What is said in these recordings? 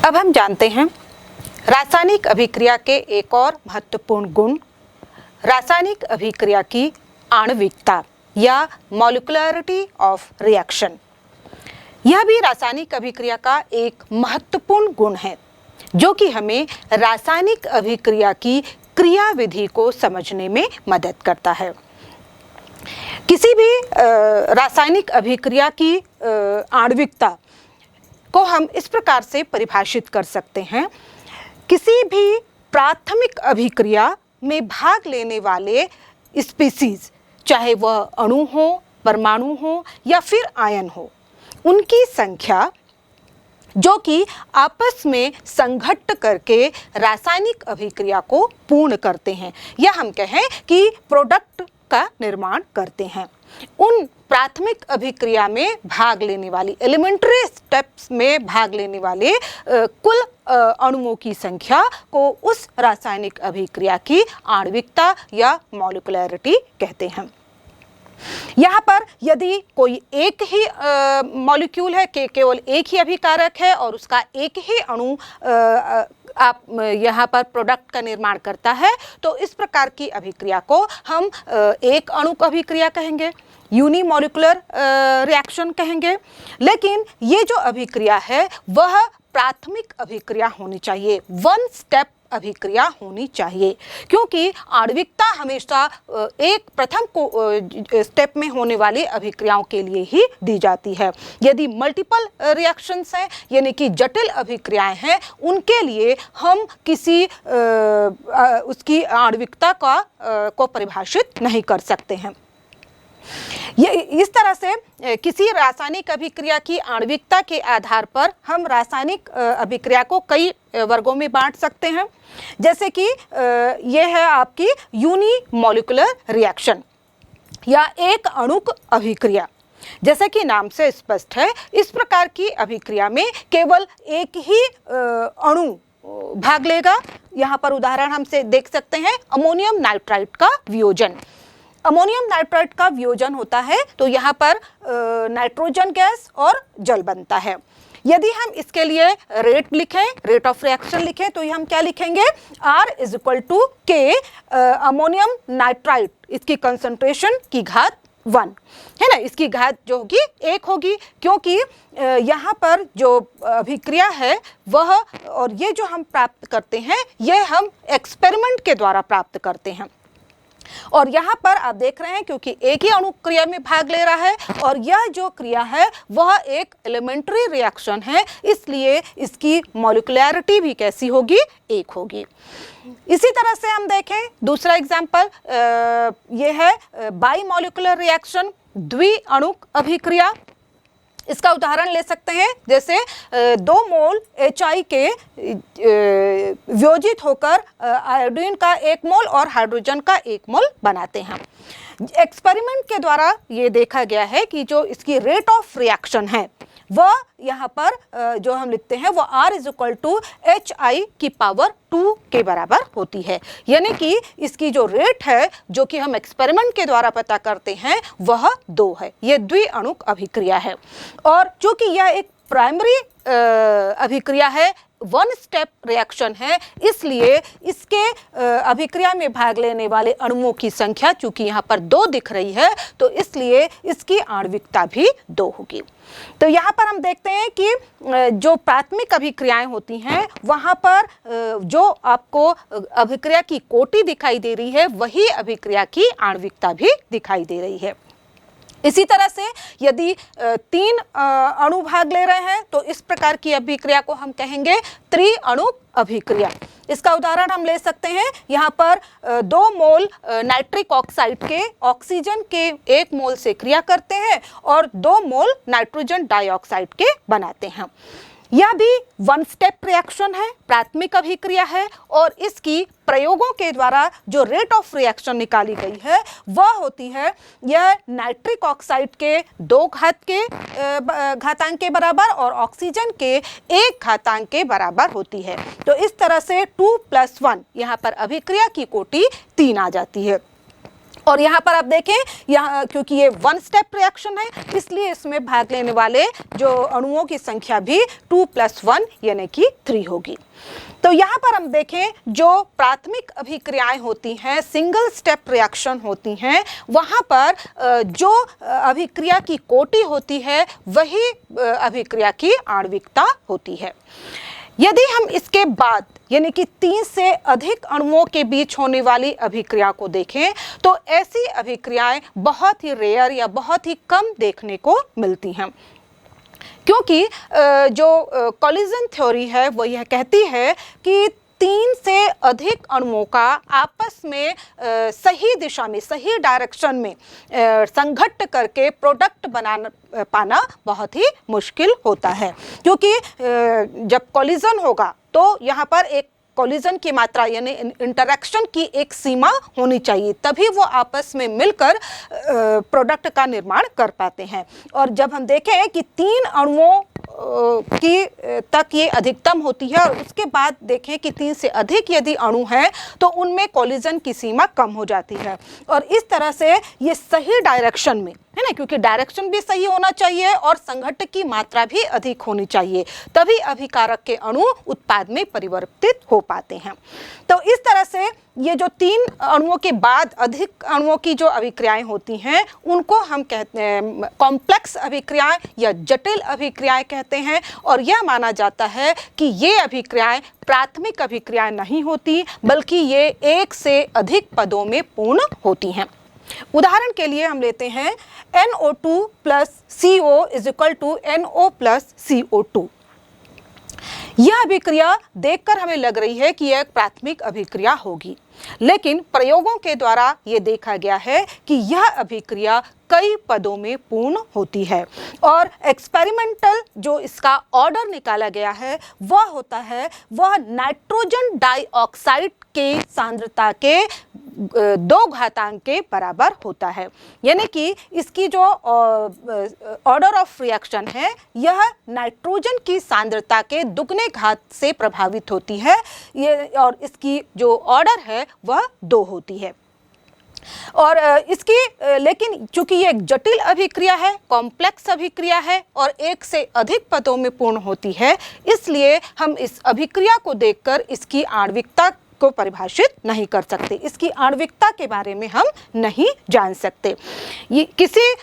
अब हम जानते हैं रासायनिक अभिक्रिया के एक और महत्वपूर्ण गुण, रासायनिक अभिक्रिया की आणविकता या मॉलिक्यूलरिटी ऑफ रिएक्शन। यह भी रासायनिक अभिक्रिया का एक महत्वपूर्ण गुण है जो कि हमें रासायनिक अभिक्रिया की क्रियाविधि को समझने में मदद करता है। किसी भी रासायनिक अभिक्रिया की आणविकता को हम इस प्रकार से परिभाषित कर सकते हैं, किसी भी प्राथमिक अभिक्रिया में भाग लेने वाले स्पीसीज, चाहे वह अणु हो, परमाणु हो या फिर आयन हो, उनकी संख्या जो कि आपस में संघट्ट करके रासायनिक अभिक्रिया को पूर्ण करते हैं या हम कहें कि प्रोडक्ट का निर्माण करते हैं। उन प्राथमिक अभिक्रिया में भाग लेने वाली, एलिमेंट्री स्टेप्स में भाग लेने वाले कुल अणुओं की संख्या को उस रासायनिक अभिक्रिया की आणविकता या मॉलिक्यूलरिटी कहते हैं। यहाँ पर यदि कोई एक ही मॉलिक्यूल है, केवल एक ही अभिकारक है और उसका एक ही अणु आप यहाँ पर प्रोडक्ट का निर्माण करता है, तो इस प्रकार की अभिक्रिया को हम एक अणु अभिक्रिया कहेंगे, यूनिमॉलिक्यूलर रिएक्शन कहेंगे। लेकिन ये जो अभिक्रिया है वह प्राथमिक अभिक्रिया होनी चाहिए, वन स्टेप अभिक्रिया होनी चाहिए, क्योंकि आणविकता हमेशा एक प्रथम स्टेप में होने वाली अभिक्रियाओं के लिए ही दी जाती है। यदि मल्टीपल रिएक्शंस हैं, यानी कि जटिल अभिक्रियाएं हैं, उनके लिए हम किसी उसकी आणविकता को परिभाषित नहीं कर सकते हैं। ये इस तरह से किसी रासायनिक अभिक्रिया की आणविकता के आधार पर हम रासायनिक अभिक्रिया को कई वर्गों में बांट सकते हैं। जैसे कि ये है आपकी यूनिमॉलिक्यूलर रिएक्शन या एक अणुक अभिक्रिया। जैसे कि नाम से स्पष्ट है, इस प्रकार की अभिक्रिया में केवल एक ही अणु भाग लेगा। यहाँ पर उदाहरण हम से देख सकते हैं, अमोनियम नाइट्राइट का वियोजन। अमोनियम नाइट्राइट का वियोजन होता है तो यहाँ पर नाइट्रोजन गैस और जल बनता है। यदि हम इसके लिए रेट लिखें, रेट ऑफ रिएक्शन लिखें, तो हम क्या लिखेंगे, R is equal to K ammonium nitrite, इसकी कंसंट्रेशन की घात 1 है ना, इसकी घात जो होगी 1 होगी, क्योंकि यहाँ पर जो अभिक्रिया है वह और ये जो हम प्राप्त करते हैं ये हम एक्सपेरिमेंट के द्वारा प्राप्त करते हैं। और यहाँ पर आप देख रहे हैं क्योंकि एक ही अणु क्रिया में भाग ले रहा है और यह जो क्रिया है वह एक एलिमेंट्री रिएक्शन है, इसलिए इसकी मॉलिक्यूलरिटी भी कैसी होगी, 1 होगी। इसी तरह से हम देखें दूसरा एग्जाम्पल, ये है बाईमॉलिक्यूलर रिएक्शन, द्विअणुक अभिक्रिया। इसका उदाहरण ले सकते हैं, जैसे 2 मोल HI के वियोजित होकर आयोडीन का 1 मोल और हाइड्रोजन का 1 मोल बनाते हैं। एक्सपेरिमेंट के द्वारा ये देखा गया है कि जो इसकी रेट ऑफ रिएक्शन है वह यहाँ पर जो हम लिखते हैं वो R is equal to HI की पावर 2 के बराबर होती है, यानी कि इसकी जो रेट है जो कि हम एक्सपेरिमेंट के द्वारा पता करते हैं वह 2 है। ये द्विअणुक अभिक्रिया है और चूंकि यह एक प्राइमरी अभिक्रिया है, वन स्टेप रिएक्शन है, इसलिए इसके अभिक्रिया में भाग लेने वाले अणुओं की संख्या चूंकि यहाँ पर 2 दिख रही है तो इसलिए इसकी आणविकता भी 2 होगी। तो यहाँ पर हम देखते हैं कि जो प्राथमिक अभिक्रियाएं होती हैं वहाँ पर जो आपको अभिक्रिया की कोटि दिखाई दे रही है वही अभिक्रिया की आणविकता भी दिखाई दे रही है। इसी तरह से यदि 3 अणु भाग ले रहे हैं तो इस प्रकार की अभिक्रिया को हम कहेंगे त्रिअणुक अभिक्रिया। इसका उदाहरण हम ले सकते हैं, यहाँ पर 2 मोल नाइट्रिक ऑक्साइड के ऑक्सीजन के 1 मोल से क्रिया करते हैं और 2 मोल नाइट्रोजन डाइऑक्साइड के बनाते हैं। यह भी वन स्टेप रिएक्शन है, प्राथमिक अभिक्रिया है और इसकी प्रयोगों के द्वारा जो रेट ऑफ रिएक्शन निकाली गई है वह होती है, यह नाइट्रिक ऑक्साइड के 2 घातांक के बराबर और ऑक्सीजन के 1 घातांक के बराबर होती है। तो इस तरह से 2 + 1 यहाँ पर अभिक्रिया की कोटि 3 आ जाती है। और यहाँ पर आप देखें, यहाँ क्योंकि ये वन स्टेप रिएक्शन है इसलिए इसमें भाग लेने वाले जो अणुओं की संख्या भी 2+1 यानी कि 3 होगी। तो यहाँ पर हम देखें जो प्राथमिक अभिक्रियाएं होती हैं, सिंगल स्टेप रिएक्शन होती हैं, वहाँ पर जो अभिक्रिया की कोटि होती है वही अभिक्रिया की आणविकता होती है। यदि हम इसके बाद यानी कि 3 से अधिक अणुओं के बीच होने वाली अभिक्रिया को देखें तो ऐसी अभिक्रियाएं बहुत ही रेयर या बहुत ही कम देखने को मिलती हैं, क्योंकि जो कोलिजन थ्योरी है वो यह कहती है कि 3 से अधिक अणुओं का आपस में सही दिशा में, सही डायरेक्शन में संघट्ट करके प्रोडक्ट पाना बहुत ही मुश्किल होता है, क्योंकि जब कोलिजन होगा तो यहाँ पर एक कोलिजन की मात्रा यानी इंटरेक्शन की एक सीमा होनी चाहिए, तभी वो आपस में मिलकर प्रोडक्ट का निर्माण कर पाते हैं। और जब हम देखें कि 3 अणुओं की तक ये अधिकतम होती है और उसके बाद देखें कि 3 से अधिक यदि अणु हैं तो उनमें कोलिजन की सीमा कम हो जाती है। और इस तरह से ये सही डायरेक्शन में है ना, क्योंकि डायरेक्शन भी सही होना चाहिए और संघट्ट की मात्रा भी अधिक होनी चाहिए, तभी अभिकारक के अणु उत्पाद में परिवर्तित हो पाते हैं। तो इस तरह से ये जो 3 अणुओं के बाद अधिक अणुओं की जो अभिक्रियाएं होती हैं उनको हम कहते हैं कॉम्प्लेक्स अभिक्रियाएं या जटिल अभिक्रियाएं कहते हैं। और यह माना जाता है कि ये अभिक्रियाएं प्राथमिक अभिक्रियाएं नहीं होती, बल्कि ये 1 से अधिक पदों में पूर्ण होती हैं। उदाहरण के लिए हम लेते हैं NO2 + CO = NO + CO2। यह अभिक्रिया देखकर हमें लग रही है कि यह एक प्राथमिक अभिक्रिया होगी, लेकिन प्रयोगों के द्वारा ये देखा गया है कि यह अभिक्रिया कई पदों में पूर्ण होती है। और एक्सपेरिमेंटल जो इसका ऑर्डर निकाला गया है वह नाइट्रोजन डाइऑक्साइड के सांद्रता के 2 घातांक के बराबर होता है, यानी कि इसकी जो ऑर्डर ऑफ रिएक्शन है यह नाइट्रोजन की सांद्रता के दुगने घात से प्रभावित होती है, और इसकी जो ऑर्डर है वह 2 होती है। और इसकी लेकिन चूंकि ये एक जटिल अभिक्रिया है, कॉम्प्लेक्स अभिक्रिया है और 1 से अधिक पदों में पूर्ण होती है, इसलिए हम इस अभिक्रिया को देखकर इसकी आणविकता को परिभाषित नहीं कर सकते, इसकी आणविकता के बारे में हम नहीं जान सकते। ये किसी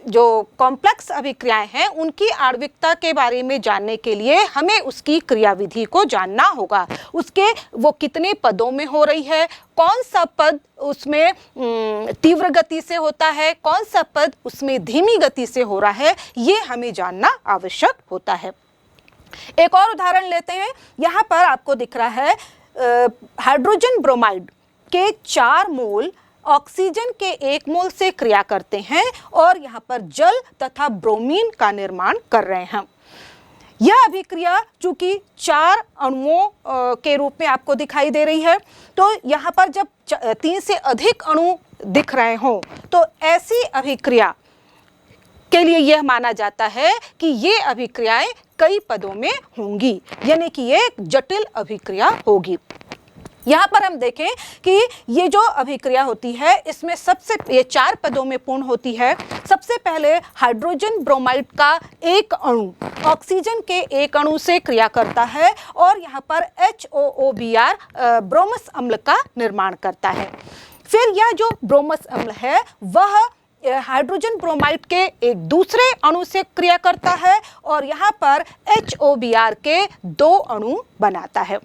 जो कॉम्प्लेक्स अभिक्रियाएं हैं उनकी आणविकता के बारे में जानने के लिए हमें उसकी क्रियाविधि को जानना होगा, उसके वो कितने पदों में हो रही है, कौन सा पद उसमें तीव्र गति से होता है, कौन सा पद उसमें धीमी गति से हो रहा है, ये हमें जानना आवश्यक होता है। एक और उदाहरण लेते हैं। यहाँ पर आपको दिख रहा है हाइड्रोजन ब्रोमाइड के 4 मोल ऑक्सीजन के 1 मोल से क्रिया करते हैं और यहाँ पर जल तथा ब्रोमीन का निर्माण कर रहे हैं। यह अभिक्रिया चूंकि 4 अणुओं के रूप में आपको दिखाई दे रही है, तो यहाँ पर जब 3 से अधिक अणु दिख रहे हों तो ऐसी अभिक्रिया के लिए यह माना जाता है कि ये अभिक्रियाएं कई पदों में होंगी, यानी कि ये एक जटिल अभिक्रिया होगी। यहाँ पर हम देखें कि ये जो अभिक्रिया होती है इसमें ये 4 पदों में पूर्ण होती है। सबसे पहले हाइड्रोजन ब्रोमाइड का एक अणु ऑक्सीजन के एक अणु से क्रिया करता है और यहाँ पर HOOBr ब्रोमस अम्ल का निर्माण करता है। फिर यह जो ब्रोमस अम्ल है वह हाइड्रोजन ब्रोमाइड के एक दूसरे अणु से क्रिया करता है और यहाँ पर HOBr के 2 अणु बनाता है।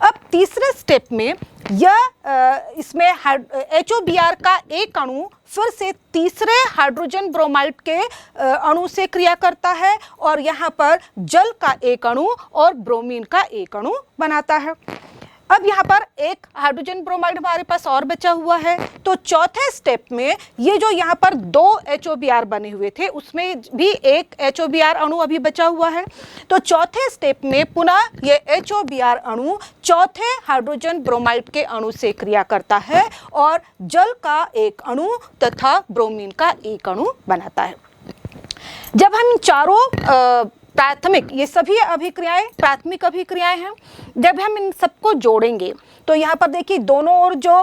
अब तीसरे स्टेप में यह इसमें HOBr का एक अणु फिर से तीसरे हाइड्रोजन ब्रोमाइड के अणु से क्रिया करता है और यहाँ पर जल का एक अणु और ब्रोमीन का एक अणु बनाता है। अब यहाँ पर एक हाइड्रोजन ब्रोमाइड हमारे पास और बचा हुआ है, तो चौथे स्टेप में ये जो यहाँ पर 2 HOBr बने हुए थे उसमें भी एक HOBr अणु अभी बचा हुआ है। तो चौथे स्टेप में पुनः ये HOBr अणु चौथे हाइड्रोजन ब्रोमाइड के अणु से क्रिया करता है और जल का एक अणु तथा ब्रोमीन का एक अणु बनाता है। जब हम इन चारों प्राथमिक, ये सभी अभिक्रियाएं प्राथमिक अभिक्रियाएं हैं। जब हम इन सबको जोड़ेंगे तो यहाँ पर देखिए दोनों ओर जो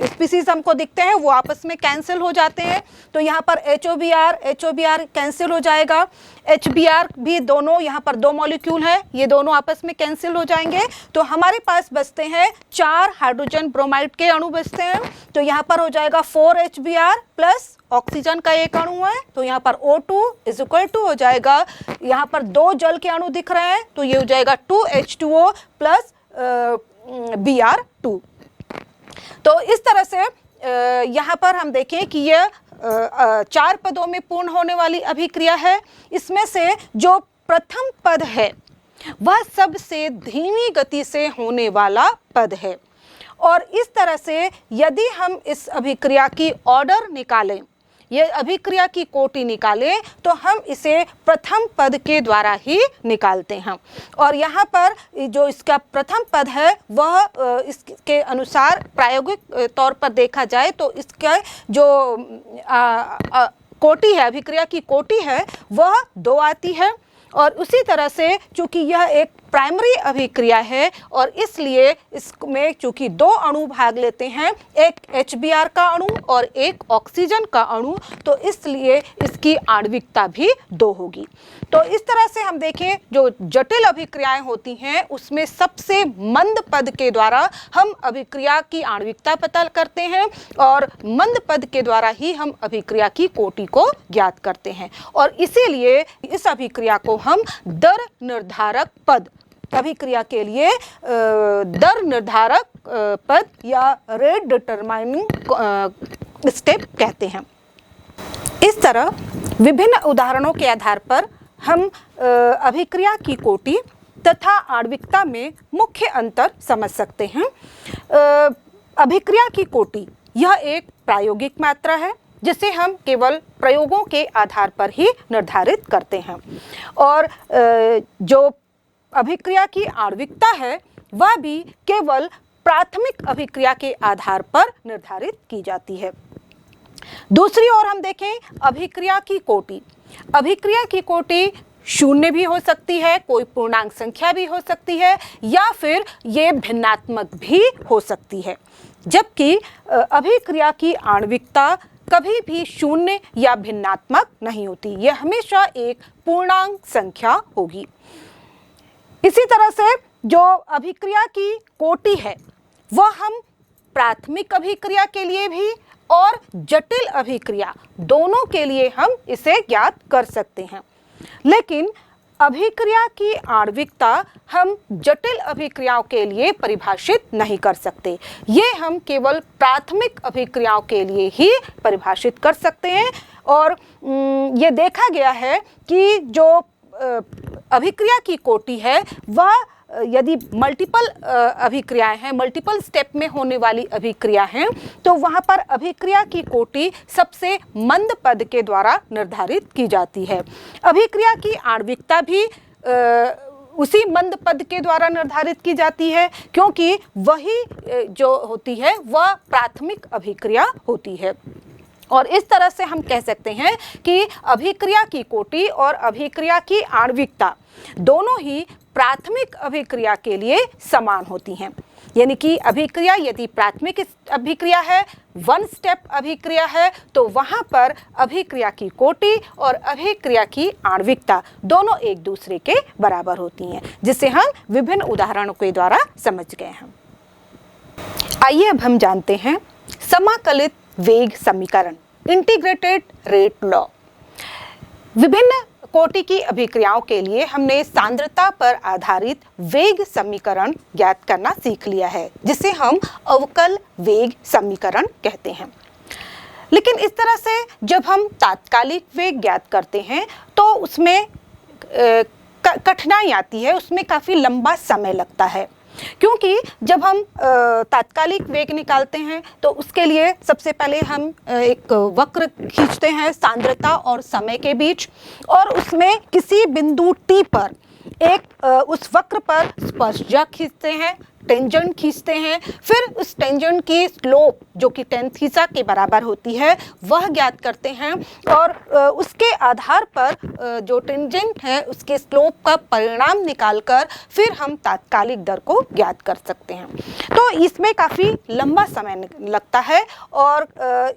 स्पीसीज हमको दिखते हैं वो आपस में कैंसिल हो जाते हैं। तो यहाँ पर HOBr कैंसिल हो जाएगा, HBr भी, दोनों यहाँ पर दो मॉलिक्यूल हैं, ये दोनों आपस में कैंसिल हो जाएंगे। तो हमारे पास बचते हैं 4 हाइड्रोजन ब्रोमाइड के अणु बचते हैं। तो यहाँ पर हो जाएगा 4HBr प्लस ऑक्सीजन का एक अणु है, तो यहाँ पर O2 इज इक्वल टू हो जाएगा, यहाँ पर 2 जल के अणु दिख रहे हैं तो ये हो जाएगा 2H2O प्लस Br2। तो इस तरह से यहाँ पर हम देखें कि यह 4 पदों में पूर्ण होने वाली अभिक्रिया है। इसमें से जो प्रथम पद है वह सबसे धीमी गति से होने वाला पद है। और इस तरह से यदि हम इस अभिक्रिया की ऑर्डर निकालें, ये अभिक्रिया की कोटि निकालें, तो हम इसे प्रथम पद के द्वारा ही निकालते हैं। और यहाँ पर जो इसका प्रथम पद है वह इसके अनुसार प्रायोगिक तौर पर देखा जाए तो इसका जो कोटि है, अभिक्रिया की कोटि है, वह 2 आती है। और उसी तरह से चूंकि यह एक प्राइमरी अभिक्रिया है और इसलिए इसमें चूंकि 2 अणु भाग लेते हैं, एक HBr का अणु और एक ऑक्सीजन का अणु, तो इसलिए इसकी आणविकता भी 2 होगी। तो इस तरह से हम देखें जो जटिल अभिक्रियाएं होती हैं उसमें सबसे मंद पद के द्वारा हम अभिक्रिया की आणविकता पता करते हैं और मंद पद के द्वारा ही हम अभिक्रिया की कोटि को ज्ञात करते हैं। और इसीलिए इस अभिक्रिया को हम दर निर्धारक पद, अभिक्रिया के लिए दर निर्धारक पद या रेट डिटरमाइनिंग स्टेप कहते हैं। इस तरह विभिन्न उदाहरणों के आधार पर हम अभिक्रिया की कोटि तथा आणविकता में मुख्य अंतर समझ सकते हैं। अभिक्रिया की कोटि यह एक प्रायोगिक मात्रा है जिसे हम केवल प्रयोगों के आधार पर ही निर्धारित करते हैं। और जो अभिक्रिया की आणविकता है वह भी केवल प्राथमिक अभिक्रिया के आधार पर निर्धारित की जाती है। दूसरी ओर हम देखें अभिक्रिया की कोटि। अभिक्रिया की कोटि 0 भी हो सकती है, कोई पूर्णांक संख्या भी हो सकती है, या फिर ये भिन्नात्मक भी हो सकती है। जबकि अभिक्रिया की आणविकता कभी भी 0 या भिन्नात्मक नहीं होती, यह हमेशा एक पूर्णांक संख्या होगी। इसी तरह से जो अभिक्रिया की कोटि है वह हम प्राथमिक अभिक्रिया के लिए भी और जटिल अभिक्रिया दोनों के लिए हम इसे ज्ञात कर सकते हैं। लेकिन अभिक्रिया की आणविकता हम जटिल अभिक्रियाओं के लिए परिभाषित नहीं कर सकते, ये हम केवल प्राथमिक अभिक्रियाओं के लिए ही परिभाषित कर सकते हैं। और ये देखा गया है कि जो अभिक्रिया की कोटि है वह यदि मल्टीपल अभिक्रियाएं हैं, मल्टीपल स्टेप में होने वाली अभिक्रिया हैं, तो वहाँ पर अभिक्रिया की कोटि सबसे मंद पद के द्वारा निर्धारित की जाती है। अभिक्रिया की आणविकता भी उसी मंद पद के द्वारा निर्धारित की जाती है, क्योंकि वही जो होती है वह प्राथमिक अभिक्रिया होती है। और इस तरह से हम कह सकते हैं कि अभिक्रिया की कोटि और अभिक्रिया की आणविकता दोनों ही प्राथमिक अभिक्रिया के लिए समान होती हैं। यानी कि अभिक्रिया यदि प्राथमिक अभिक्रिया है, 1 स्टेप अभिक्रिया है, तो वहाँ पर अभिक्रिया की कोटि और अभिक्रिया की आणविकता दोनों एक दूसरे के बराबर होती हैं, जिसे हम विभिन्न उदाहरणों के द्वारा समझ गए हैं। आइए अब हम जानते हैं समाकलित वेग समीकरण, इंटीग्रेटेड रेट लॉ। विभिन्न कोटि की अभिक्रियाओं के लिए हमने सांद्रता पर आधारित वेग समीकरण ज्ञात करना सीख लिया है, जिसे हम अवकल वेग समीकरण कहते हैं। लेकिन इस तरह से जब हम तात्कालिक वेग ज्ञात करते हैं तो उसमें कठिनाई आती है, उसमें काफ़ी लंबा समय लगता है, क्योंकि जब हम तात्कालिक वेग निकालते हैं तो उसके लिए सबसे पहले हम एक वक्र खींचते हैं सांद्रता और समय के बीच, और उसमें किसी बिंदु T पर एक उस वक्र पर स्पर्शरेखा खींचते हैं टेंजेंट खींचते हैं, फिर उस टेंजेंट की स्लोप जो कि tan थीटा के बराबर होती है वह ज्ञात करते हैं, और उसके आधार पर जो टेंजेंट है उसके स्लोप का परिणाम निकालकर फिर हम तात्कालिक दर को ज्ञात कर सकते हैं। तो इसमें काफ़ी लंबा समय लगता है, और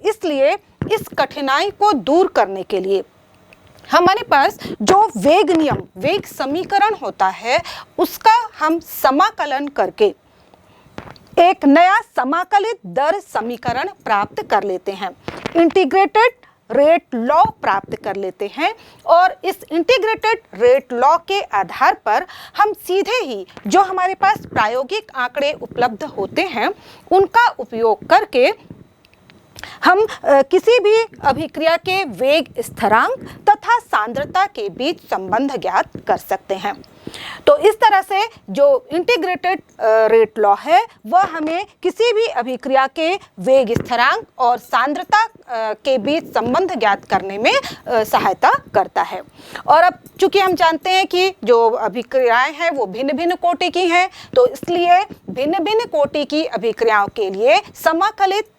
इसलिए इस कठिनाई को दूर करने के लिए हमारे पास जो वेग नियम, वेग समीकरण होता है, उसका हम समाकलन करके एक नया समाकलित दर समीकरण प्राप्त कर लेते हैं, इंटीग्रेटेड रेट लॉ प्राप्त कर लेते हैं। और इस इंटीग्रेटेड रेट लॉ के आधार पर हम सीधे ही जो हमारे पास प्रायोगिक आंकड़े उपलब्ध होते हैं उनका उपयोग करके हम किसी भी अभिक्रिया के वेग स्थिरांक तथा सांद्रता के बीच संबंध ज्ञात कर सकते हैं। तो इस तरह से जो इंटीग्रेटेड रेट लॉ है वह हमें किसी भी अभिक्रिया के वेग स्थिरांक और सांद्रता के बीच संबंध ज्ञात करने में सहायता करता है। और अब चूंकि हम जानते हैं कि जो अभिक्रियाएं हैं वो भिन्न भिन्न कोटि की हैं, तो इसलिए भिन्न भिन्न कोटि की अभिक्रियाओं के लिए समाकलित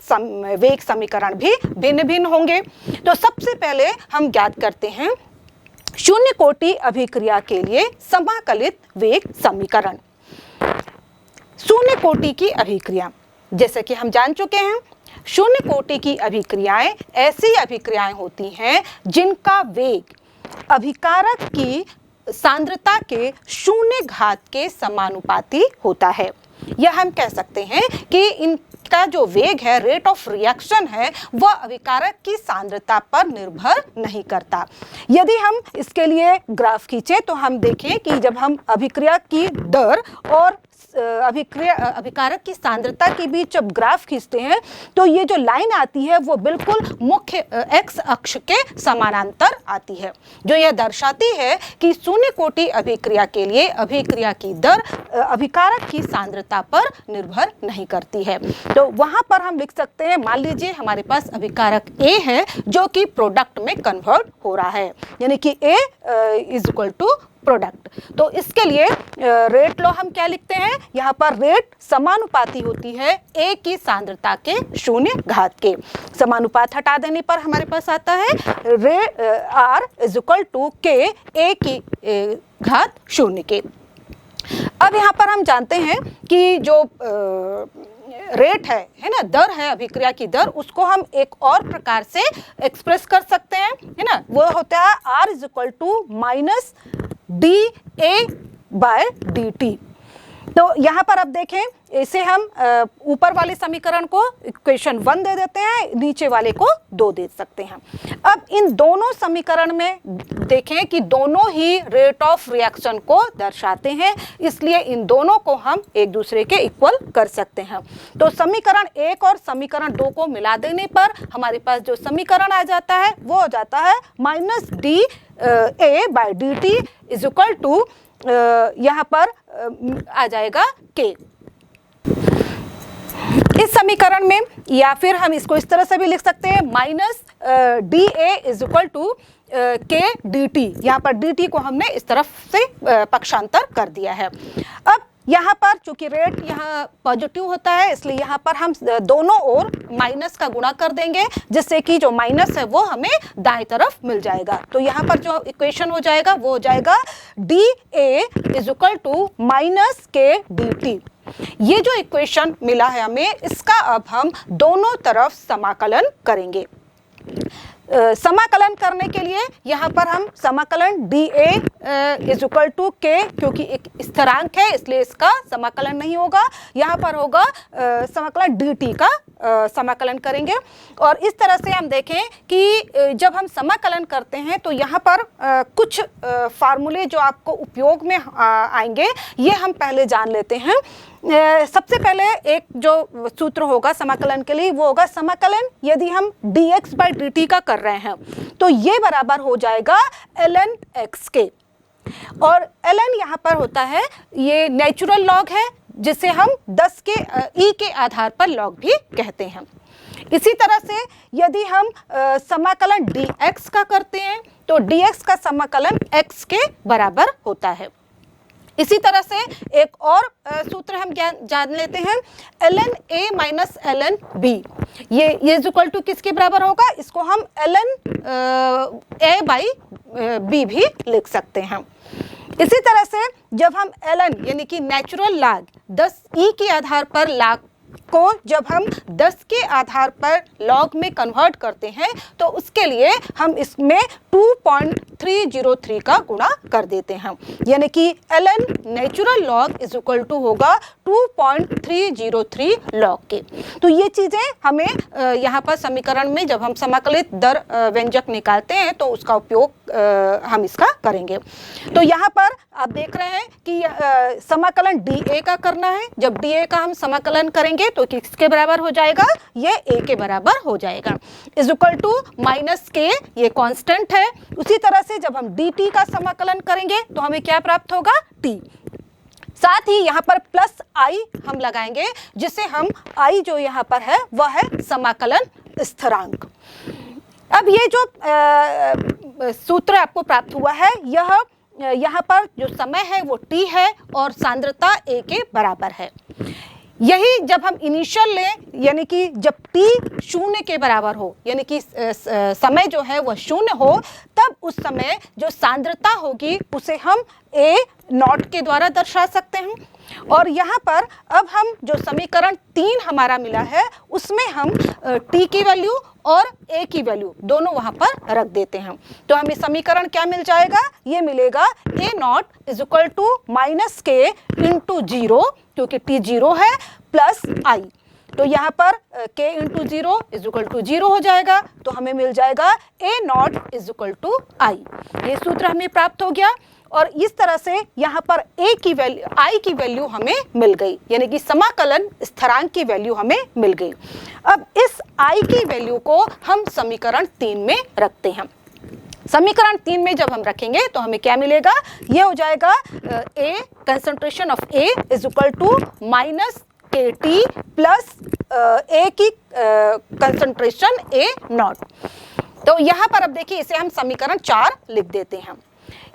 वेग समीकरण भी भिन्न भिन्न होंगे। तो सबसे पहले हम ज्ञात करते हैं शून्य कोटि अभिक्रिया के लिए समाकलित वेग समीकरण। शून्य कोटि की अभिक्रिया, जैसे कि हम जान चुके हैं, शून्य कोटि की अभिक्रियाएं ऐसी अभिक्रियाएं होती हैं जिनका वेग अभिकारक की सांद्रता के शून्य घात के समानुपाती होता है। यह हम कह सकते हैं कि इनका जो वेग है, रेट ऑफ रिएक्शन है, वह अभिकारक की सांद्रता पर निर्भर नहीं करता। यदि हम इसके लिए ग्राफ खींचे तो हम देखें कि जब हम अभिक्रिया की दर और अभिकारक की सांद्रता के बीच जब ग्राफ खींचते हैं तो ये जो लाइन आती है वो बिल्कुल मुख्य एक्स अक्ष के समानांतर आती है, जो यह दर्शाती है कि शून्य कोटि अभिक्रिया के लिए अभिक्रिया की दर अभिकारक की सांद्रता पर निर्भर नहीं करती है। तो वहां पर हम लिख सकते हैं, मान लीजिए हमारे पास अभिकारक A है जो कि प्रोडक्ट में कन्वर्ट हो रहा है, यानी कि A is equal to product. तो इसके लिए रेट लॉ हम क्या लिखते हैं, यहाँ पर रेट समानुपाती होती है A की सांद्रता के शून्य घात के। समानुपात हटा देने पर हमारे पास आता है R is equal to K A की घात शून्य के। अब यहाँ पर हम जानते हैं कि जो रेट है ना, दर है, अभिक्रिया की दर, उसको हम एक और प्रकार से एक्सप्रेस कर सकते हैं, है ना, वो होता है R is equal to minus dA by dt। तो यहाँ पर अब देखें, इसे हम ऊपर वाले समीकरण को इक्वेशन 1 दे देते हैं, नीचे वाले को 2 दे सकते हैं। अब इन दोनों समीकरण में देखें कि दोनों ही रेट ऑफ रिएक्शन को दर्शाते हैं, इसलिए इन दोनों को हम एक दूसरे के इक्वल कर सकते हैं। तो समीकरण 1 और समीकरण 2 को मिला देने पर हमारे पास जो समीकरण आ जाता है वो हो जाता है minus dA by dt is equal to यहाँ पर आ जाएगा K। इस समीकरण में, या फिर हम इसको इस तरह से भी लिख सकते हैं, minus dA is equal to K dt। यहाँ पर dt को हमने इस तरफ से पक्षांतर कर दिया है। अब यहाँ पर चूंकि रेट यहाँ पॉजिटिव होता है, इसलिए यहाँ पर हम दोनों ओर माइनस का गुणा कर देंगे, जिससे कि जो माइनस है वो हमें दाएं तरफ मिल जाएगा। तो यहाँ पर जो इक्वेशन हो जाएगा वो हो जाएगा dA is equal to minus K dt। ये जो इक्वेशन मिला है हमें, इसका अब हम दोनों तरफ समाकलन करेंगे। समाकलन करने के लिए यहाँ पर हम समाकलन dA is equal to K, क्योंकि एक स्थिरांक है इसलिए इसका समाकलन नहीं होगा, यहाँ पर होगा समाकलन dt का समाकलन करेंगे। और इस तरह से हम देखें कि जब हम समाकलन करते हैं तो यहाँ पर कुछ फार्मूले जो आपको उपयोग में आएंगे ये हम पहले जान लेते हैं। सबसे पहले एक जो सूत्र होगा समाकलन के लिए वो होगा समाकलन यदि हम dx बाई dt का कर रहे हैं तो ये बराबर हो जाएगा ln x के। और ln यहाँ पर होता है ये नेचुरल लॉग है, जिसे हम 10 के e के आधार पर लॉग भी कहते हैं। इसी तरह से यदि हम समाकलन dx का करते हैं तो dx का समाकलन x के बराबर होता है। इसी तरह से एक और सूत्र हम जान लेते हैं, ln a minus ln b, ये इक्वल टू किसके बराबर होगा, इसको हम ln a बाई b भी लिख सकते हैं। इसी तरह से जब हम ln यानी कि नेचुरल लॉग 10e के आधार पर लॉग को जब हम 10 के आधार पर लॉग में कन्वर्ट करते हैं तो उसके लिए हम इसमें 2.303 का गुणा कर देते हैं, यानी कि ln natural log is equal to होगा 2.303 लॉग के। तो ये चीज़ें हमें यहाँ पर समीकरण में जब हम समाकलित दर व्यंजक निकालते हैं तो उसका उपयोग हम इसका करेंगे। तो यहाँ पर आप देख रहे हैं कि समाकलन dA का करना है। जब dA का हम समाकलन करेंगे तो किसके बराबर हो जाएगा, ये a के बराबर हो जाएगा, इज इक्वल टू माइनस के, ये कांस्टेंट है। उसी तरह से जब हम dt का समाकलन करेंगे तो हमें क्या प्राप्त होगा, t। साथ ही यहाँ पर प्लस i हम लगाएंगे, जिससे हम i जो यहाँ पर है वह है समाकलन स्थिरांक। अब ये जो सूत्र आपको प्राप्त हुआ है, यह यहाँ पर जो समय है वो t है और सांद्रता a के बराबर है। यही जब हम इनिशियल लें, यानी कि जब t शून्य के बराबर हो, यानी कि समय जो है वह शून्य हो, तब उस समय जो सांद्रता होगी उसे हम a नॉट के द्वारा दर्शा सकते हैं। और यहाँ पर अब हम जो समीकरण 3 हमारा मिला है उसमें हम t की वैल्यू और a की वैल्यू दोनों वहाँ पर रख देते हैं। तो हमें समीकरण क्या मिल जाएगा, ये मिलेगा a naught is equal to minus के इंटू 0, क्योंकि t 0 है, प्लस i। तो यहाँ पर k into 0 is equal to 0 हो जाएगा, तो हमें मिल जाएगा a naught is equal to i। ये सूत्र हमें प्राप्त हो गया और इस तरह से यहाँ पर a की वैल्यू, i की वैल्यू हमें मिल गई, यानी कि समाकलन स्थिरांक की वैल्यू हमें मिल गई। अब इस i की वैल्यू को हम समीकरण 3 में रखते हैं। समीकरण 3 में जब हम रखेंगे तो हमें क्या मिलेगा, ये हो जाएगा a concentration of a is equal to minus KT plus a की कंसंट्रेशन a नॉट। तो यहाँ पर अब देखिए, इसे हम समीकरण 4 लिख देते हैं।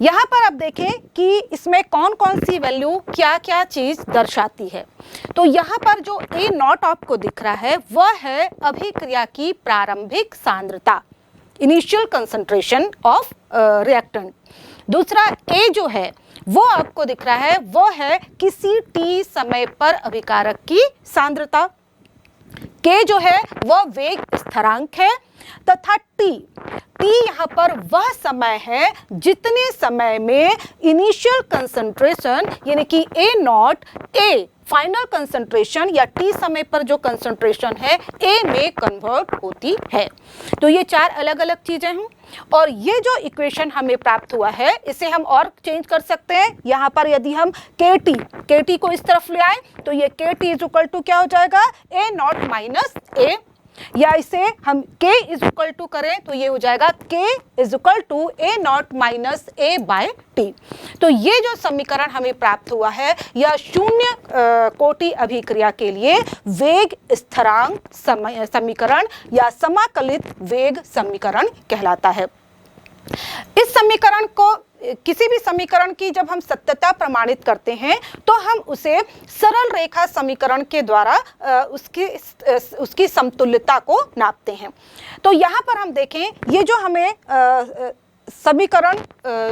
यहाँ पर आप देखें कि इसमें कौन कौन सी वैल्यू क्या क्या चीज दर्शाती है। तो यहाँ पर जो a नॉट आपको दिख रहा है वह है अभिक्रिया की प्रारंभिक सांद्रता, इनिशियल कंसंट्रेशन ऑफ रिएक्टेंट। दूसरा a जो है वो आपको दिख रहा है वो है किसी t समय पर अभिकारक की सांद्रता। k जो है वह वेग स्थिरांक है तथा t यहाँ पर वह समय है जितने समय में इनिशियल कंसंट्रेशन यानी कि a not a final concentration या t समय पर जो कंसंट्रेशन है a में कन्वर्ट होती है। तो ये 4 अलग अलग चीजें हैं और ये जो इक्वेशन हमें प्राप्त हुआ है इसे हम और चेंज कर सकते हैं। यहाँ पर यदि हम KT को इस तरफ ले आए तो ये KT इज इक्वल टू क्या हो जाएगा, a नॉट माइनस a, या इसे हम k इज इक्वल टू करें तो ये हो जाएगा k is equal to a naught minus a by t। तो ये जो समीकरण हमें प्राप्त हुआ है यह शून्य कोटि अभिक्रिया के लिए वेग स्थिरांक समीकरण या समाकलित वेग समीकरण कहलाता है। इस समीकरण को, किसी भी समीकरण की जब हम सत्यता प्रमाणित करते हैं तो हम उसे सरल रेखा समीकरण के द्वारा उसकी समतुल्यता को नापते हैं। तो यहाँ पर हम देखें, ये जो हमें समीकरण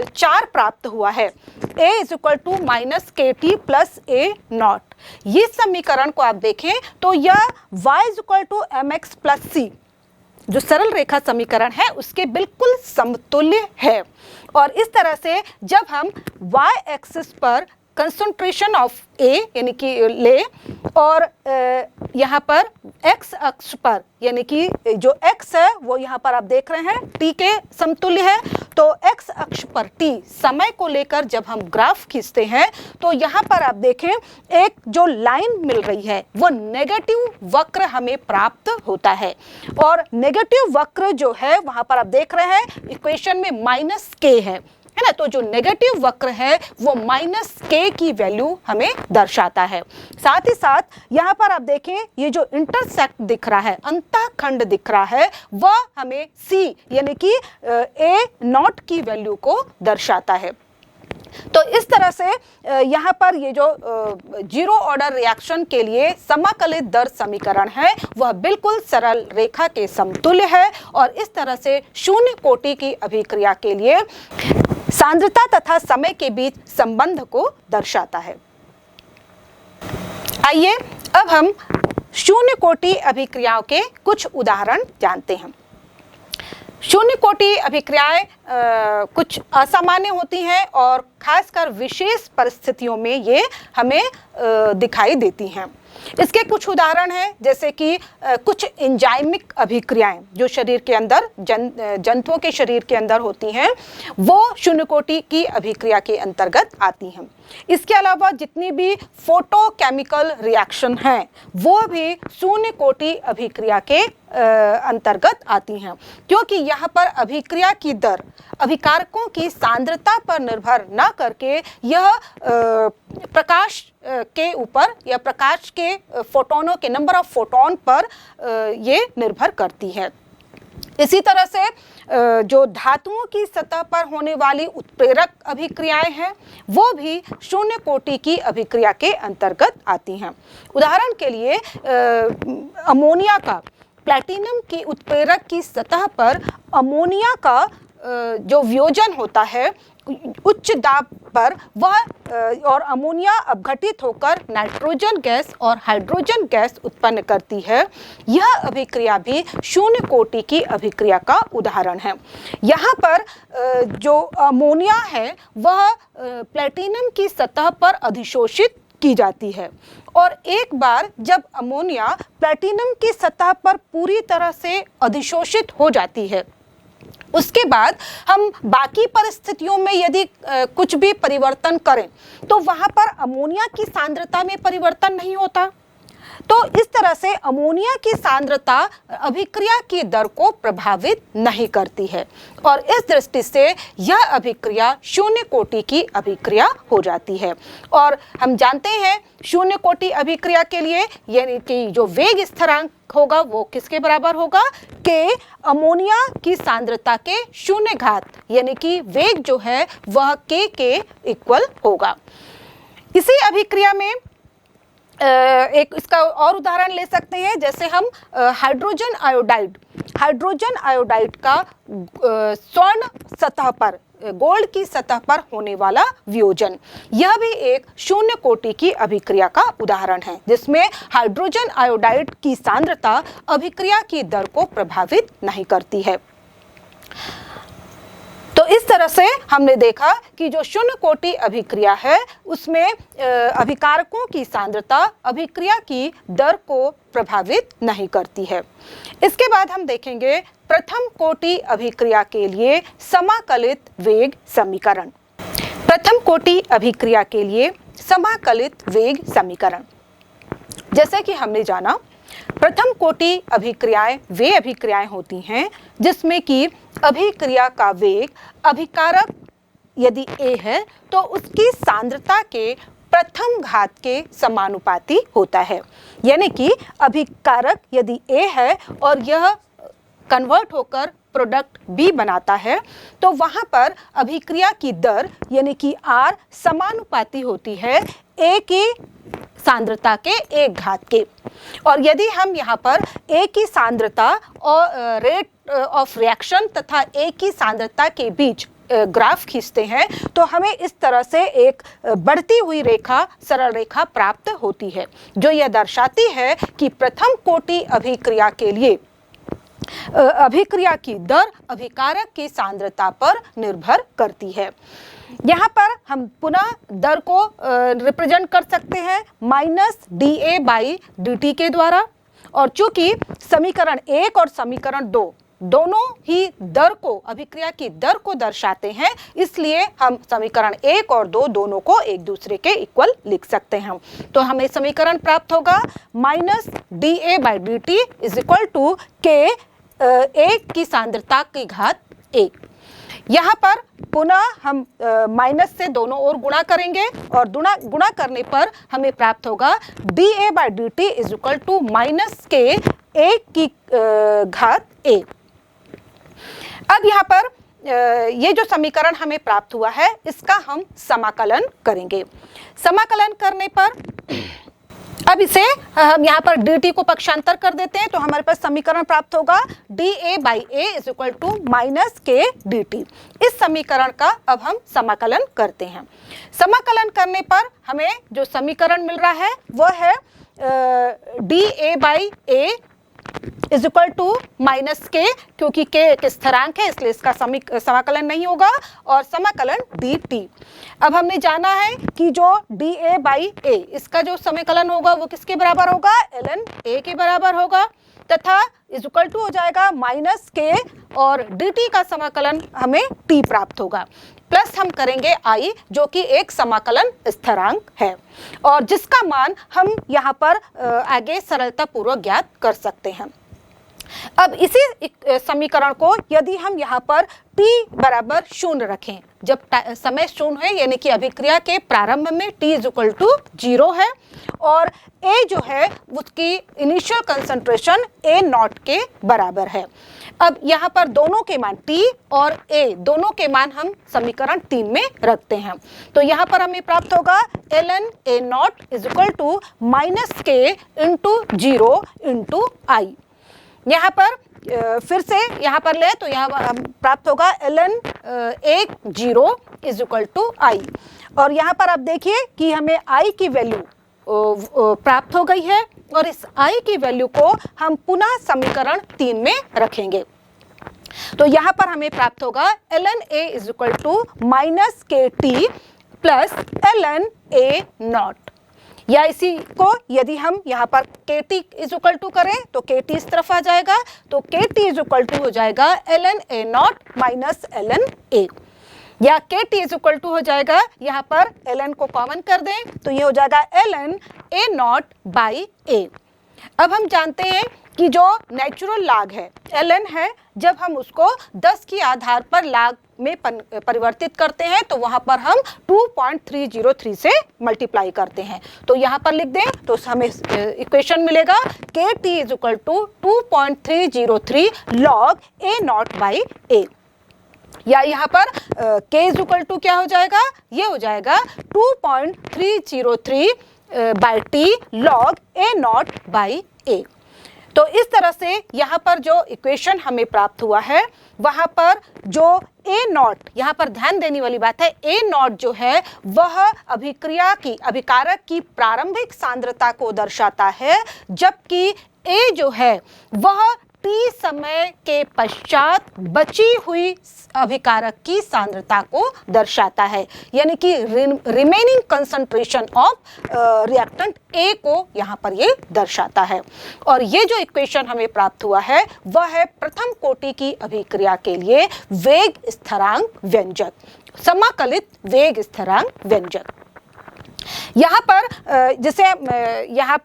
4 प्राप्त हुआ है, a is equal to minus KT plus a naught, ये समीकरण को आप देखें तो यह y is equal to mx plus c जो सरल रेखा समीकरण है उसके बिल्कुल समतुल्य है। और इस तरह से जब हम y एक्सिस पर कंसंट्रेशन ऑफ A यानी कि ले और यहाँ पर x अक्ष पर यानी कि जो x है वो यहाँ पर आप देख रहे हैं t के समतुल्य है, तो x अक्ष पर t समय को लेकर जब हम ग्राफ खींचते हैं तो यहाँ पर आप देखें एक जो लाइन मिल रही है वो नेगेटिव वक्र हमें प्राप्त होता है। और नेगेटिव वक्र जो है वहाँ पर आप देख रहे हैं इक्वेशन में माइनस k है ना, तो जो नेगेटिव वक्र है वो माइनस k की वैल्यू हमें दर्शाता है। साथ ही साथ यहाँ पर आप देखें ये जो इंटरसेक्ट दिख रहा है, अंतःखंड दिख रहा है, वह हमें c यानी कि a नॉट की वैल्यू को दर्शाता है। तो इस तरह से यहाँ पर ये जो जीरो ऑर्डर रिएक्शन के लिए समाकलित दर समीकरण है वह बिल्कुल सरल रेखा के समतुल्य है और इस तरह से शून्य कोटि की अभिक्रिया के लिए सांद्रता तथा समय के बीच संबंध को दर्शाता है। आइए अब हम शून्य कोटि अभिक्रियाओं के कुछ उदाहरण जानते हैं। शून्य कोटि अभिक्रियाएं कुछ असामान्य होती हैं और खासकर विशेष परिस्थितियों में ये हमें दिखाई देती हैं। इसके कुछ उदाहरण हैं, जैसे कि कुछ एंजाइमिक अभिक्रियाएं जो शरीर के अंदर जंतुओं के शरीर के अंदर होती हैं वो शून्य कोटि की अभिक्रिया के अंतर्गत आती हैं। इसके अलावा जितनी भी फोटोकेमिकल रिएक्शन हैं वो भी शून्य कोटि अभिक्रिया के अंतर्गत आती हैं, क्योंकि यहाँ पर अभिक्रिया की दर अभिकारकों की सांद्रता पर निर्भर न करके यह प्रकाश के ऊपर या प्रकाश के फोटोनों के नंबर ऑफ फोटोन पर ये निर्भर करती है। इसी तरह से जो धातुओं की सतह पर होने वाली उत्प्रेरक अभिक्रियाएं हैं वो भी शून्य कोटि की अभिक्रिया के अंतर्गत आती हैं। उदाहरण के लिए अमोनिया का प्लैटिनम की उत्प्रेरक की सतह पर अमोनिया का जो वियोजन होता है उच्च दाब पर वह और अमोनिया अपघटित होकर नाइट्रोजन गैस और हाइड्रोजन गैस उत्पन्न करती है। यह अभिक्रिया भी शून्य कोटि की अभिक्रिया का उदाहरण है। यहाँ पर जो अमोनिया है वह प्लैटिनम की सतह पर अधिशोषित की जाती है और एक बार जब अमोनिया प्लैटिनम की सतह पर पूरी तरह से अधिशोषित हो जाती है उसके बाद हम बाकी परिस्थितियों में यदि कुछ भी परिवर्तन करें तो वहां पर अमोनिया की सांद्रता में परिवर्तन नहीं होता। तो इस तरह से अमोनिया की सांद्रता अभिक्रिया की दर को प्रभावित नहीं करती है और इस दृष्टि से यह अभिक्रिया शून्य कोटि की अभिक्रिया हो जाती है। और हम जानते हैं शून्य कोटि अभिक्रिया के लिए यानी कि जो वेग स्थिरांक होगा वो किसके बराबर होगा, के अमोनिया की सांद्रता के शून्य घात यानी कि वेग जो है वह के इक्वल होगा। इसी अभिक्रिया में एक इसका और उदाहरण ले सकते हैं, जैसे हम हाइड्रोजन आयोडाइड का स्वर्ण सतह पर गोल्ड की सतह पर होने वाला वियोजन, यह भी एक शून्य कोटि की अभिक्रिया का उदाहरण है जिसमें हाइड्रोजन आयोडाइड की सांद्रता अभिक्रिया की दर को प्रभावित नहीं करती है। तो इस तरह से हमने देखा कि जो शून्य कोटि अभिक्रिया है उसमें अभिकारकों की सांद्रता अभिक्रिया की दर को प्रभावित नहीं करती है। इसके बाद हम देखेंगे प्रथम कोटि अभिक्रिया के लिए समाकलित वेग समीकरण। प्रथम कोटि अभिक्रिया के लिए समाकलित वेग समीकरण, जैसे कि हमने जाना प्रथम कोटि अभिक्रियाएं वे अभिक्रियाएं होती हैं जिसमें कि अभिक्रिया का वेग अभिकारक यदि A है तो उसकी सांद्रता के प्रथम घात के समानुपाती होता है। यानी कि अभिकारक यदि A है और यह कन्वर्ट होकर प्रोडक्ट B बनाता है तो वहां पर अभिक्रिया की दर यानी कि R समानुपाती होती है A की सांद्रता के एक घात के। और यदि हम यहाँ पर A की सांद्रता और रेट ऑफ रिएक्शन तथा A की सांद्रता के बीच ग्राफ खींचते हैं तो हमें इस तरह से एक बढ़ती हुई रेखा सरल रेखा प्राप्त होती है जो यह दर्शाती है कि प्रथम कोटि अभिक्रिया के लिए अभिक्रिया की दर अभिकारक की सांद्रता पर निर्भर करती है। यहाँ पर हम पुनः दर को रिप्रेजेंट कर सकते हैं -dA/dt के द्वारा और चूंकि समीकरण 1 और समीकरण 2 दोनों ही दर को अभिक्रिया की दर को दर्शाते हैं इसलिए हम समीकरण 1 और 2 दोनों को एक दूसरे के इक्वल लिख सकते हैं। तो हमें समीकरण प्राप्त होगा -dA/dt = K A की सांद्रता की घात 1। यहाँ पर पुनः हम माइनस से दोनों ओर गुणा करेंगे और गुणा करने पर हमें प्राप्त होगा dA/dt = -K A की घात A। अब यहाँ पर ये जो समीकरण हमें प्राप्त हुआ है इसका हम समाकलन करेंगे। समाकलन करने पर अब इसे हम यहाँ पर dt को पक्षांतर कर देते हैं तो हमारे पास समीकरण प्राप्त होगा dA/A is equal to minus K dt। इस समीकरण का अब हम समाकलन करते हैं। समाकलन करने पर हमें जो समीकरण मिल रहा है वह है dA/A is equal to minus के, क्योंकि के एक स्थिरांक है इसलिए इसका समाकलन नहीं होगा, और समाकलन dt। अब हमने जाना है कि जो dA/A इसका जो समाकलन होगा वो किसके बराबर होगा, ln A के बराबर होगा, तथा इज इक्वल टू हो जाएगा माइनस के, और dt का समाकलन हमें t प्राप्त होगा, प्लस हम करेंगे i जो कि एक समाकलन स्थिरांक है और जिसका मान हम यहाँ पर आगे सरलता पूर्वक ज्ञात कर सकते हैं। अब इसी समीकरण को यदि हम यहाँ पर t बराबर 0 रखें, जब समय 0 है यानी कि अभिक्रिया के प्रारंभ में t इज इक्वल टू 0 है और a जो है उसकी इनिशियल कंसंट्रेशन A0 के बराबर है। अब यहाँ पर दोनों के मान t और a दोनों के मान हम समीकरण 3 में रखते हैं तो यहाँ पर हमें प्राप्त होगा ln A0 is equal to minus के इंटू 0 इंटू i। यहाँ पर फिर से यहाँ पर ले तो यहाँ प्राप्त होगा ln A0 is equal to i, और यहाँ पर आप देखिए कि हमें i की वैल्यू प्राप्त हो गई है और इस i की वैल्यू को हम पुनः समीकरण 3 में रखेंगे तो यहाँ पर हमें प्राप्त होगा ln A is equal to minus K T plus ln A0, या इसी को यदि हम यहाँ पर kt इज इक्वल टू करें तो kt इस तरफ आ जाएगा तो kt इज इक्वल टू हो जाएगा ln A0 minus ln A, या kt इज इक्वल टू हो जाएगा यहाँ पर ln को कॉमन कर दें तो ये हो जाएगा ln A0 बाई A। अब हम जानते हैं कि जो नेचुरल लाग है ln है, जब हम उसको 10 की आधार पर लाग में परिवर्तित करते हैं तो वहां पर हम 2.303 से मल्टीप्लाई करते हैं तो यहाँ पर लिख दें तो हमें इक्वेशन मिलेगा kt is equal to 2.303 log A0 by A, या यहाँ पर k इज इक्वल टू क्या हो जाएगा, ये हो जाएगा 2.303 by t log A0 by A। तो इस तरह से यहाँ पर जो इक्वेशन हमें प्राप्त हुआ है वहाँ पर जो A0, यहाँ पर ध्यान देने वाली बात है A0 जो है वह अभिक्रिया की अभिकारक की प्रारंभिक सांद्रता को दर्शाता है, जबकि A जो है वह t समय के पश्चात बची हुई अभिकारक की सांद्रता को दर्शाता है, यानी कि remaining concentration of reactant A को यहाँ पर ये दर्शाता है। और ये जो इक्वेशन हमें प्राप्त हुआ है वह है प्रथम कोटि की अभिक्रिया के लिए वेग स्थिरांक व्यंजक, समाकलित वेग स्थिरांक व्यंजक। यहाँ पर जैसे यहाँ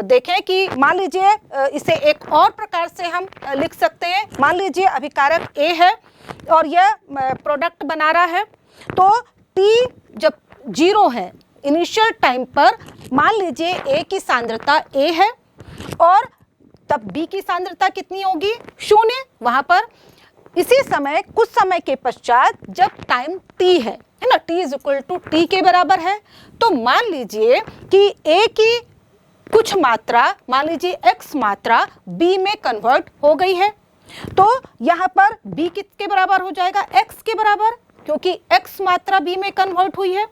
देखें कि मान लीजिए इसे एक और प्रकार से हम लिख सकते हैं। मान लीजिए अभिकारक A है और यह प्रोडक्ट बना रहा है तो T जब 0 है इनिशियल टाइम पर, मान लीजिए A की सांद्रता A है और तब B की सांद्रता कितनी होगी, 0 वहाँ पर। इसी समय कुछ समय के पश्चात जब टाइम T है ना, T is equal to T के बराबर है, तो मान लीजिए कि A की कुछ मात्रा, मान लीजिए X मात्रा B में कन्वर्ट हो गई है, तो यहाँ पर B किसके बराबर हो जाएगा, X के बराबर, क्योंकि X मात्रा B में कन्वर्ट हुई है।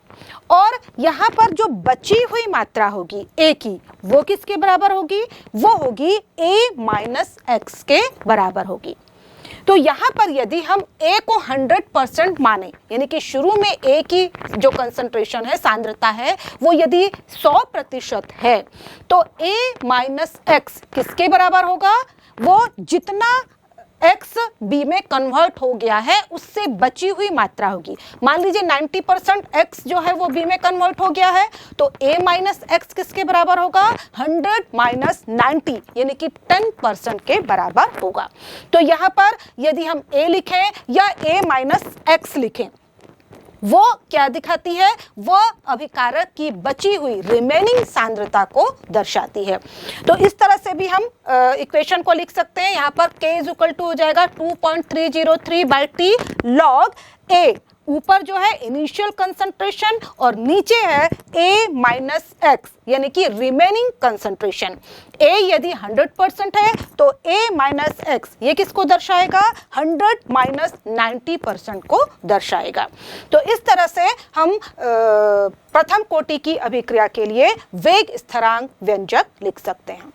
और यहाँ पर जो बची हुई मात्रा होगी A की वो किसके बराबर होगी, वो होगी A माइनस X के बराबर होगी। तो यहाँ पर यदि हम A को 100% माने, यानी कि शुरू में A की जो कंसंट्रेशन है, सांद्रता है, वो यदि 100% है तो A माइनस X किसके बराबर होगा, वो जितना X B में कन्वर्ट हो गया है उससे बची हुई मात्रा होगी। मान लीजिए 90% X जो है वो B में कन्वर्ट हो गया है तो A माइनस X किसके बराबर होगा, 100 माइनस 90 यानी कि 10% के बराबर होगा। तो यहाँ पर यदि हम A लिखें या A माइनस X लिखें वो क्या दिखाती है? वो अभिकारक की बची हुई रिमेनिंग सांद्रता को दर्शाती है। तो इस तरह से भी हम इक्वेशन को लिख सकते हैं। यहाँ पर k इज इक्वल टू हो जाएगा 2.303/T log A। ऊपर जो है इनिशियल कंसंट्रेशन और नीचे है A माइनस एक्स यानी कि रिमेनिंग कंसंट्रेशन। A यदि 100% है तो A माइनस एक्स ये किसको दर्शाएगा? 100 माइनस 90% को दर्शाएगा। तो इस तरह से हम प्रथम कोटि की अभिक्रिया के लिए वेग स्थिरांक व्यंजक लिख सकते हैं।